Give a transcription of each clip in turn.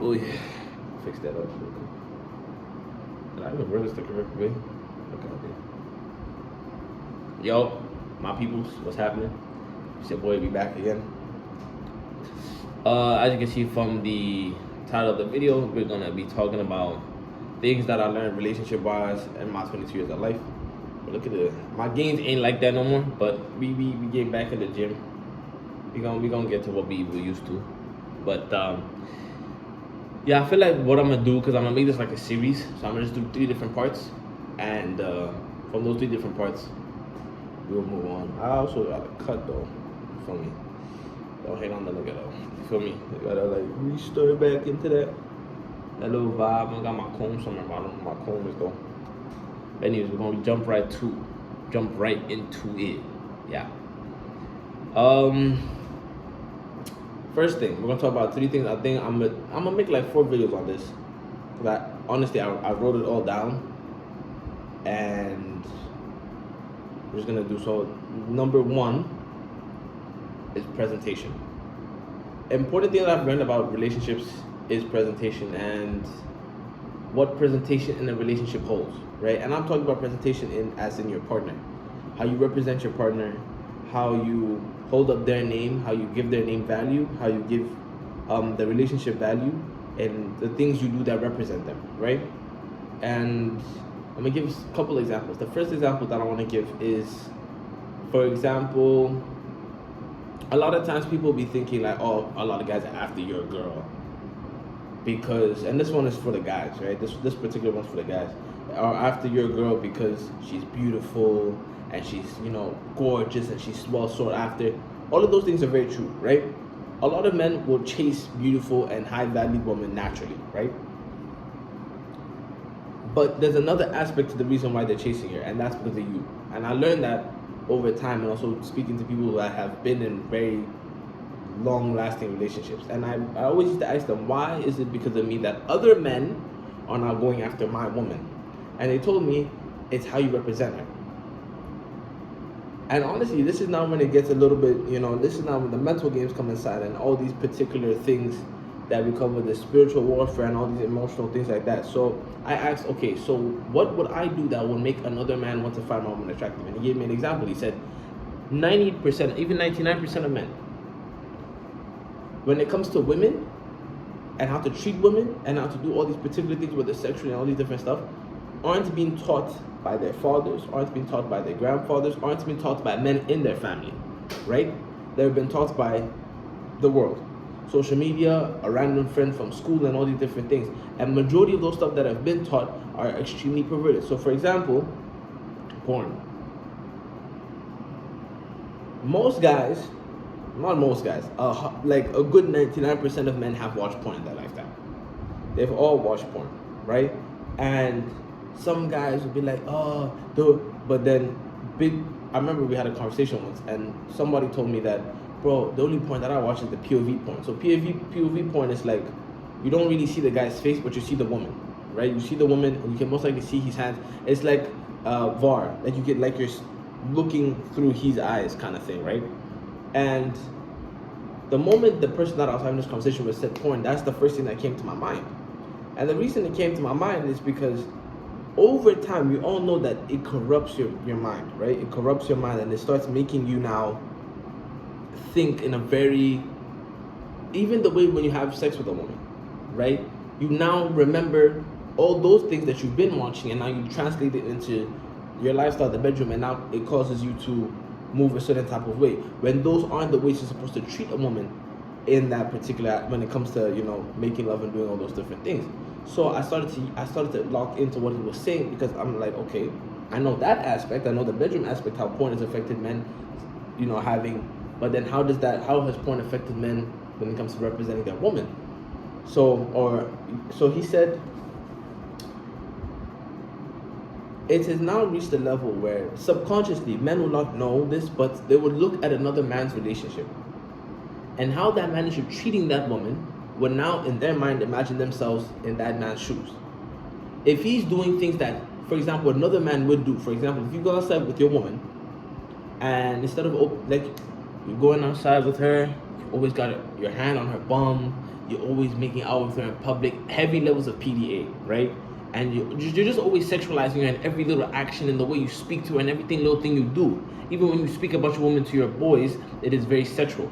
Oh yeah, fix that up. Did I even really stick it right away? Okay, okay. Yo, my peoples, what's happening? It's your boy, be back again. As you can see from the title of the video, we're gonna be talking about things that I learned relationship-wise in my 22 years of life. But look at it, my games ain't like that no more. But we getting back in the gym. We gonna get to what we were used to. But yeah, I feel like what I'm gonna do, because I'm gonna make this like a series, so I'm gonna just do 3 different parts, and from those 3 different parts, we'll move on. I also gotta cut though. You feel me? Don't hate on the nigga though. You feel me? You gotta like restart back into that little vibe. I got my comb somewhere, but I don't know where my comb is though. Anyways, we're gonna jump right into it. Yeah. First thing, we're gonna talk about 3 things. I think I'm gonna make like 4 videos on this. That honestly, I wrote it all down, and we're just gonna do so. Number 1 is presentation. Important thing that I've learned about relationships is presentation, and what presentation in a relationship holds, right? And I'm talking about presentation as in your partner, how you represent your partner, how you hold up their name, how you give their name value, how you give the relationship value, and the things you do that represent them, right? And I'm gonna give a couple examples. The first example that I want to give is, for example, a lot of times people be thinking like, oh, a lot of guys are after your girl because, and this one is for the guys, right? This particular one's for the guys, are after your girl because she's beautiful and she's, you know, gorgeous and she's well sought after. All of those things are very true, right? A lot of men will chase beautiful and high valued women naturally, right? But there's another aspect to the reason why they're chasing her, and that's because of you. And I learned that over time, and also speaking to people that have been in very long-lasting relationships. And I always used to ask them, why is it because of me that other men are now going after my woman? And they told me, it's how you represent her. And honestly, this is now when it gets a little bit, you know, this is now when the mental games come inside and all these particular things that we cover, the spiritual warfare and all these emotional things like that. So I asked, okay, so what would I do that would make another man want to find my woman attractive? And he gave me an example. He said 90%, even 99% of men, when it comes to women and how to treat women and how to do all these particular things with the sexual and all these different stuff, aren't being taught by their fathers, aren't being taught by their grandfathers, aren't being taught by men in their family, right? They've been taught by the world. Social media, a random friend from school, and all these different things. And majority of those stuff that have been taught are extremely perverted. So for example, porn. Most guys, not most guys, like a good 99% of men have watched porn in their lifetime. They've all watched porn, right? And some guys would be like, oh, but then I remember we had a conversation once, and somebody told me that, bro, the only porn that I watch is the POV porn. So POV porn is like, you don't really see the guy's face, but you see the woman, right? You see the woman, and you can most likely see his hands. It's like VAR, like you get like you're looking through his eyes kind of thing, right? And the moment the person that I was having this conversation with said porn, that's the first thing that came to my mind. And the reason it came to my mind is because over time, we all know that it corrupts your mind, right? It corrupts your mind, and it starts making you now think in a very, even the way when you have sex with a woman, right? You now remember all those things that you've been watching, and now you translate it into your lifestyle, the bedroom, and now it causes you to move a certain type of way, when those aren't the ways you're supposed to treat a woman in that particular, when it comes to, you know, making love and doing all those different things. So I started to lock into what he was saying, because I'm like, okay, I know that aspect, I know the bedroom aspect, how porn has affected men, you know, but then how has porn affected men when it comes to representing their woman? So he said, it has now reached a level where subconsciously men will not know this, but they would look at another man's relationship and how that man is treating that woman, would now in their mind imagine themselves in that man's shoes. If he's doing things that, for example, another man would do, for example, if you go outside with your woman and instead of like you're going outside with her, you always got your hand on her bum, you're always making out with her in public, heavy levels of PDA, right? And you're just always sexualizing her in every little action, and the way you speak to her, and everything little thing you do. Even when you speak about your woman to your boys, it is very sexual.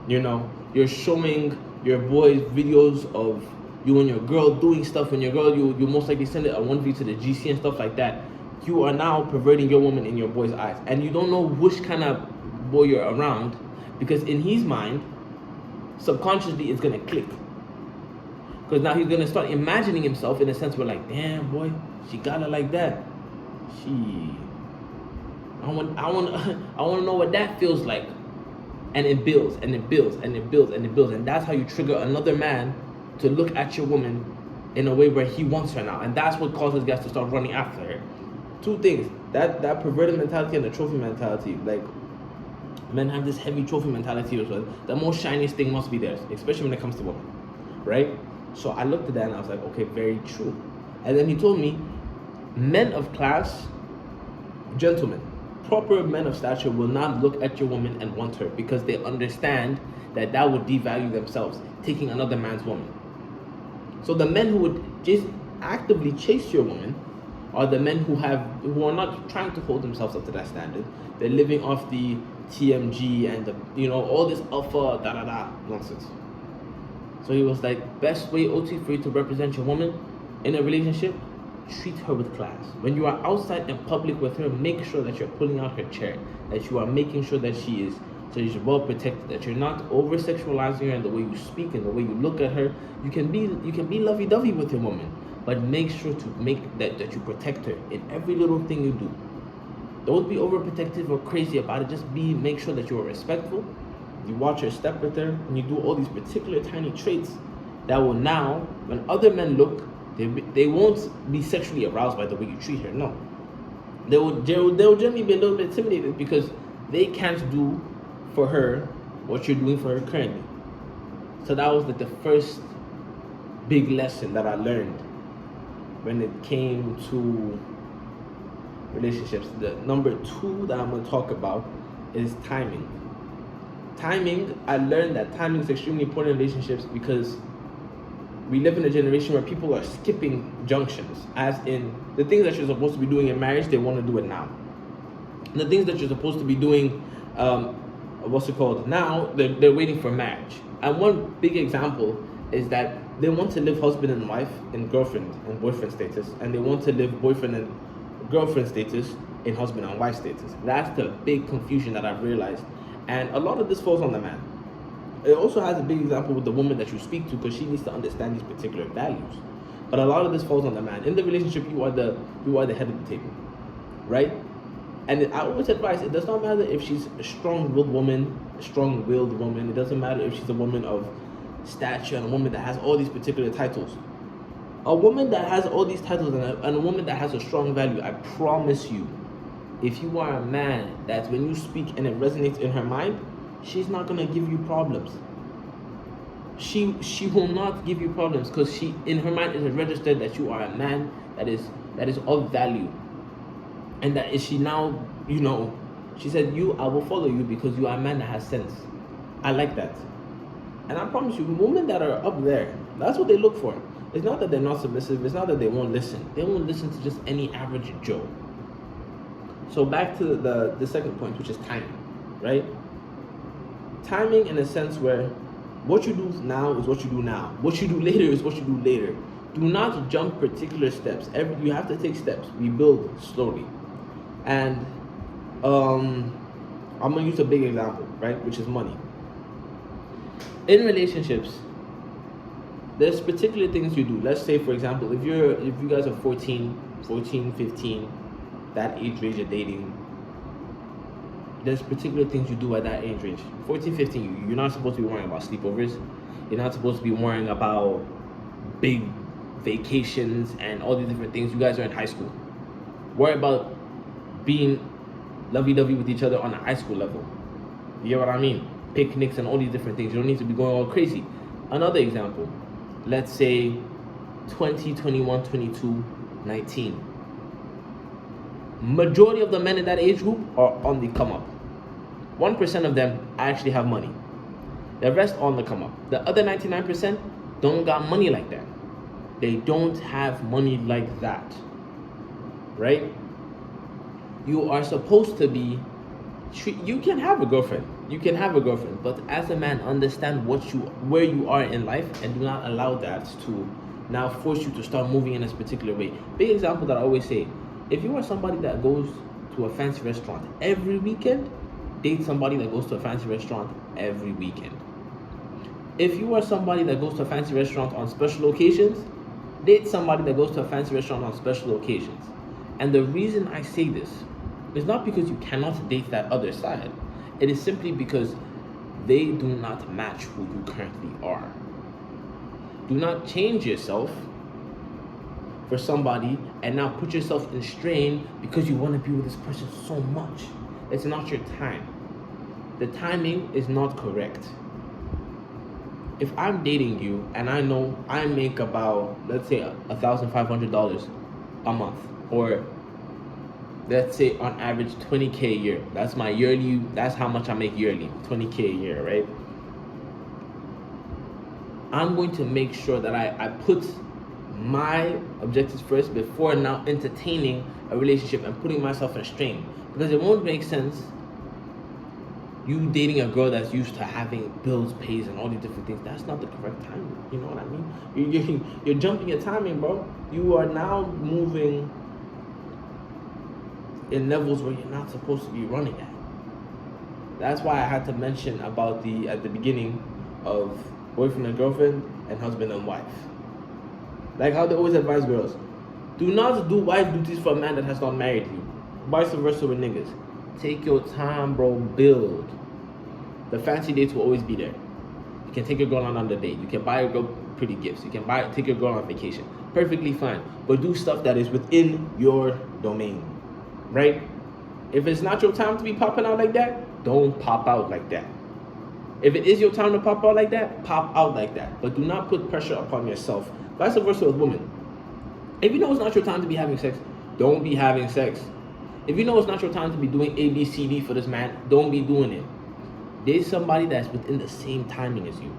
You know, you're showing your boys videos of you and your girl doing stuff, and your girl, you most likely send it a 1V to the GC and stuff like that. You are now perverting your woman in your boy's eyes, and you don't know which kind of boy you're around, because in his mind, subconsciously, it's gonna click. Because now he's gonna start imagining himself in a sense where, like, damn boy, she got it like that. I want to know what that feels like. And it builds and it builds and it builds and it builds, and that's how you trigger another man to look at your woman in a way where he wants her now, and that's what causes guys to start running after her. Two things: that perverted mentality and the trophy mentality. Like, men have this heavy trophy mentality as well. The most shiniest thing must be theirs, especially when it comes to women, right? So I looked at that and I was like, okay, very true. And then he told me, men of class, gentlemen, proper men of stature will not look at your woman and want her, because they understand that would devalue themselves, taking another man's woman. So the men who would just actively chase your woman are the men who are not trying to hold themselves up to that standard. They're living off the TMG and the, all this alpha nonsense. So he was like, best way, OT, for you to represent your woman in a relationship, treat her with class. When you are outside in public with her, make sure that you're pulling out her chair, that you are making sure that she's well protected, that you're not over sexualizing her in the way you speak and the way you look at her. You can be lovey-dovey with your woman, but make sure to make that you protect her in every little thing you do. Don't be overprotective or crazy about it. Just make sure that you are respectful. You watch her step with her, and you do all these particular tiny traits that will now, when other men look, they won't be sexually aroused by the way you treat her. No, they'll generally be a little bit intimidated because they can't do for her what you're doing for her currently. So that was like the first big lesson that I learned when it came to relationships. The number two that I'm going to talk about is timing. I learned that timing is extremely important in relationships, because we live in a generation where people are skipping junctions, as in the things that you're supposed to be doing in marriage, they want to do it now. The things that you're supposed to be doing, now, they're waiting for marriage. And one big example is that they want to live husband and wife in girlfriend and boyfriend status, and they want to live boyfriend and girlfriend status in husband and wife status. That's the big confusion that I've realized. And a lot of this falls on the man. It also has a big example with the woman that you speak to, because she needs to understand these particular values. But a lot of this falls on the man. In the relationship, you are the head of the table, right? And I always advise, it does not matter if she's a strong-willed woman. It doesn't matter if she's a woman of stature and a woman that has all these particular titles. A woman that has all these titles and a woman that has a strong value, I promise you, if you are a man that when you speak and it resonates in her mind, she's not going to give you problems. She will not give you problems, because she, in her mind, is registered that you are a man that is of value. And that is, she now, she said, I will follow you because you are a man that has sense. I like that. And I promise you, women that are up there, that's what they look for. It's not that they're not submissive. It's not that they won't listen. They won't listen to just any average Joe. So back to the second point, which is timing, right? Timing in a sense where what you do now is what you do now. What you do later is what you do later. Do not jump particular steps. You have to take steps. We build slowly. And I'm going to use a big example, right? Which is money. In relationships, there's particular things you do. Let's say, for example, if you guys are 14, 15, that age range of dating, there's particular things you do at that age range. 14, 15, you're not supposed to be worrying about sleepovers. You're not supposed to be worrying about big vacations and all these different things. You guys are in high school. Worry about being lovey-dovey with each other on a high school level. You get what I mean? Picnics and all these different things. You don't need to be going all crazy. Another example, let's say 20, 21, 22, 19. Majority of the men in that age group are on the come up. 1% of them actually have money. The rest on the come up. The other 99% don't got money like that. They don't have money like that, right? You are supposed to be, you can have a girlfriend. You can have a girlfriend, but as a man, understand where you are in life, and do not allow that to now force you to start moving in this particular way. Big example that I always say, if you are somebody that goes to a fancy restaurant every weekend, date somebody that goes to a fancy restaurant every weekend. If you are somebody that goes to a fancy restaurant on special occasions, date somebody that goes to a fancy restaurant on special occasions. And the reason I say this is not because you cannot date that other side. It is simply because they do not match who you currently are. Do not change yourself for somebody and now put yourself in strain because you want to be with this person so much. It's not your time. The timing is not correct. If I'm dating you and I know I make about, let's say, $1,500 a month, or let's say on average 20K a year. That's my yearly, that's how much I make yearly, 20K a year, right? I'm going to make sure that I put my objectives first before now entertaining a relationship and putting myself in a strain. Because it won't make sense you dating a girl that's used to having bills paid and all these different things. That's not the correct timing. You know what I mean? You're jumping your timing, bro. You are now moving in levels where you're not supposed to be running at. That's why I had to mention about at the beginning of boyfriend and girlfriend and husband and wife. Like how they always advise girls, do not do wife duties for a man that has not married you. Vice versa with niggas. Take your time, bro. Build. The fancy dates will always be there. You can take your girl on a date. You can buy your girl pretty gifts. You can take your girl on vacation. Perfectly fine. But do stuff that is within your domain. Right? If it's not your time to be popping out like that, don't pop out like that. If it is your time to pop out like that, pop out like that. But do not put pressure upon yourself. Vice versa with women. If you know it's not your time to be having sex, don't be having sex. If you know it's not your time to be doing A, B, C, D for this man, don't be doing it. There's somebody that's within the same timing as you.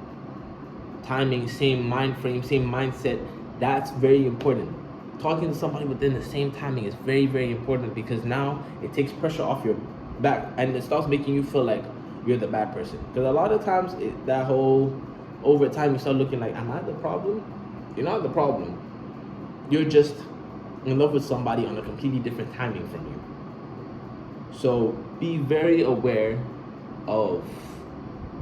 Timing, same mind frame, same mindset. That's very important. Talking to somebody within the same timing is very, very important, because now it takes pressure off your back and it starts making you feel like you're the bad person. Because a lot of times, over time, you start looking like, am I the problem? You're not the problem. You're just in love with somebody on a completely different timing from you. So be very aware of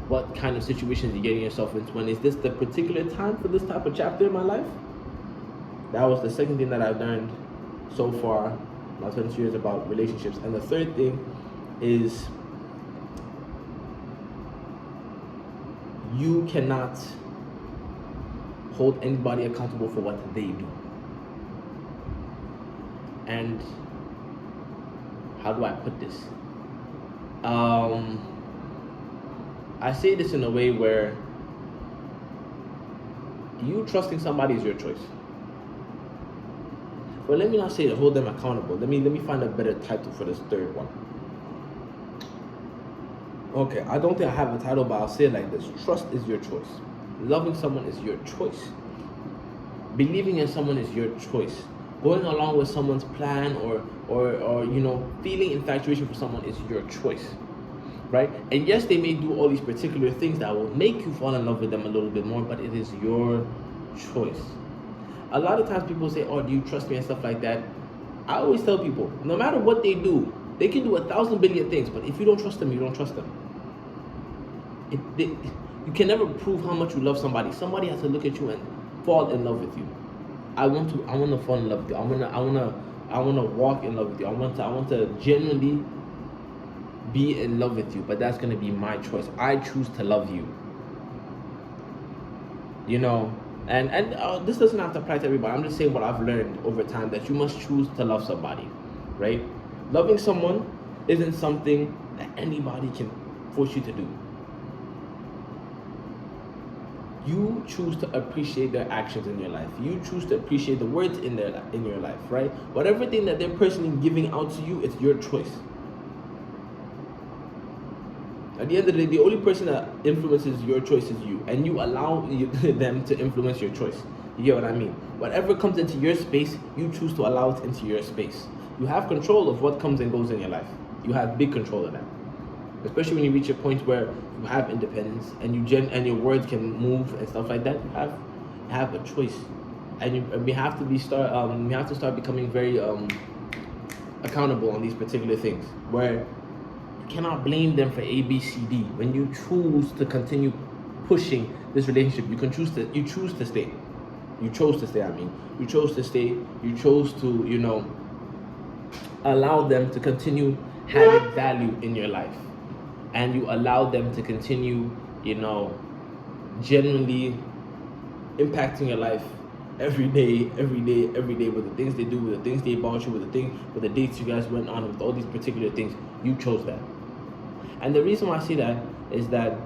what kind of situations you're getting yourself into. And is this the particular time for this type of chapter in my life? That was the second thing that I've learned so far, my 22 years, about relationships. And the third thing is, you cannot hold anybody accountable for what they do. And how do I put this? I say this in a way where you trusting somebody is your choice. But let me not say to hold them accountable. Let me find a better title for this third one. Okay, I don't think I have a title, but I'll say it like this. Trust is your choice. Loving someone is your choice. Believing in someone is your choice. Going along with someone's plan or feeling infatuation for someone is your choice. Right? And yes, they may do all these particular things that will make you fall in love with them a little bit more, but it is your choice. A lot of times people say, oh, do you trust me and stuff like that? I always tell people, no matter what they do, they can do 1,000 billion things, but if you don't trust them, you don't trust them. You can never prove how much you love somebody. Somebody has to look at you and fall in love with you. I want to fall in love with you. I want to walk in love with you. I want to genuinely be in love with you, but that's going to be my choice. I choose to love you. And this doesn't have to apply to everybody. I'm just saying what I've learned over time, that you must choose to love somebody, right? Loving someone isn't something that anybody can force you to do. You choose to appreciate their actions in your life. You choose to appreciate the words in your life, right? Whatever thing that they're personally giving out to you, it's your choice. At the end of the day, the only person that influences your choice is you, and you allow them to influence your choice. You get what I mean? Whatever comes into your space, you choose to allow it into your space. You have control of what comes and goes in your life. You have big control of that. Especially when you reach a point where you have independence and and your words can move and stuff like that. You have a choice, and we have to start becoming very accountable on these particular things, where you cannot blame them for A, B, C, D. When you choose to continue pushing this relationship, you choose to stay. You chose to stay. You chose to stay. You chose to allow them to continue having value in your life, and you allow them to continue genuinely impacting your life every day with the things they do, with the things they bought you, with the dates you guys went on, with all these particular things. You chose that. And the reason why I say that is that,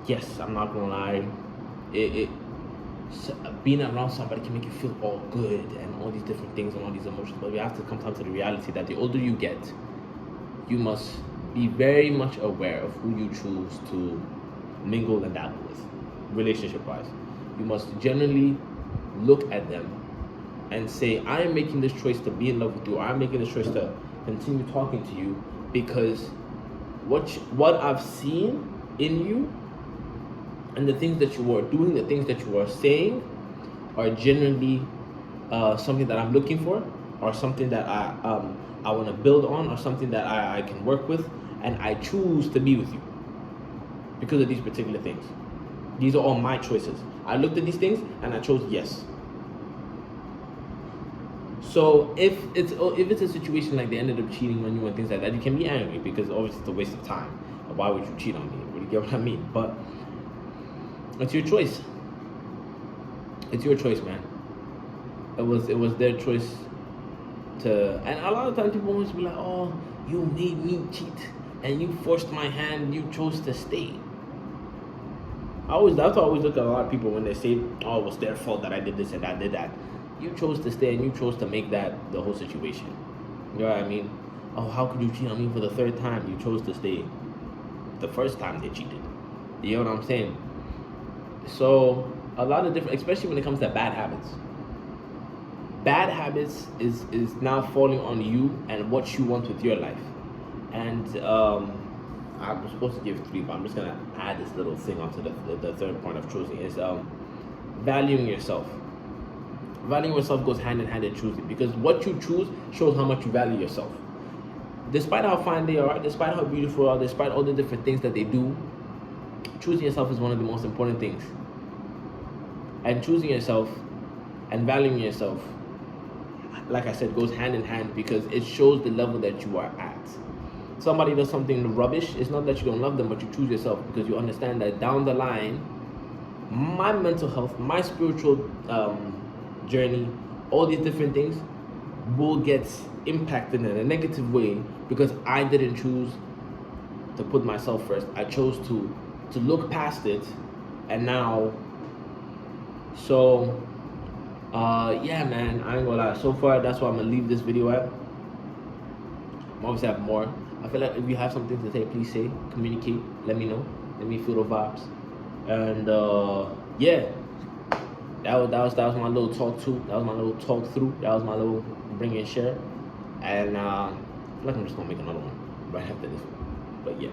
yes, I'm not gonna lie, being around somebody can make you feel all good and all these different things and all these emotions, but we have to come down to the reality that the older you get, you must be very much aware of who you choose to mingle and dabble with, relationship-wise. You must generally look at them and say, I am making this choice to be in love with you, or I'm making this choice to continue talking to you because what I've seen in you and the things that you are doing, the things that you are saying are generally something that I'm looking for, or something that I want to build on, or something that I can work with, and I choose to be with you because of these particular things. These are all my choices. I looked at these things and I chose yes. So if it's a situation like they ended up cheating on you and things like that, you can be angry because obviously it's a waste of time. Why would you cheat on me? You get what I mean? But it's your choice. It's your choice, man. It was their choice to. And a lot of times people always be like, "Oh, you made me cheat, and you forced my hand. You chose to stay." That's why I always look at a lot of people when they say, "Oh, it was their fault that I did this and I did that." You chose to stay, and you chose to make that the whole situation. You know what I mean? Oh, how could you cheat on me for the third time? You chose to stay the first time they cheated. You know what I'm saying? So a lot of different, especially when it comes to bad habits. Bad habits is now falling on you and what you want with your life. And I was supposed to give 3, but I'm just gonna add this little thing onto the third point of choosing is valuing yourself. Valuing yourself goes hand in hand in choosing, because what you choose shows how much you value yourself. Despite how fine they are, despite how beautiful they are, despite all the different things that they do, choosing yourself is one of the most important things. And choosing yourself and valuing yourself, like I said, goes hand in hand because it shows the level that you are at. Somebody does something rubbish, it's not that you don't love them, but you choose yourself because you understand that down the line, my mental health, my spiritual journey, all these different things will get impacted in a negative way because I didn't choose to put myself first. I chose to look past it, and now, so yeah, man, I ain't gonna lie. So far, that's why I'm gonna leave this video at. I'm obviously have more. I feel like if you have something to say, please say, communicate, let me know, let me feel the vibes, and yeah. That was my little talk to. That was my little talk through. That was my little bring and share. And I feel like I'm just gonna make another one right after this one. But yeah.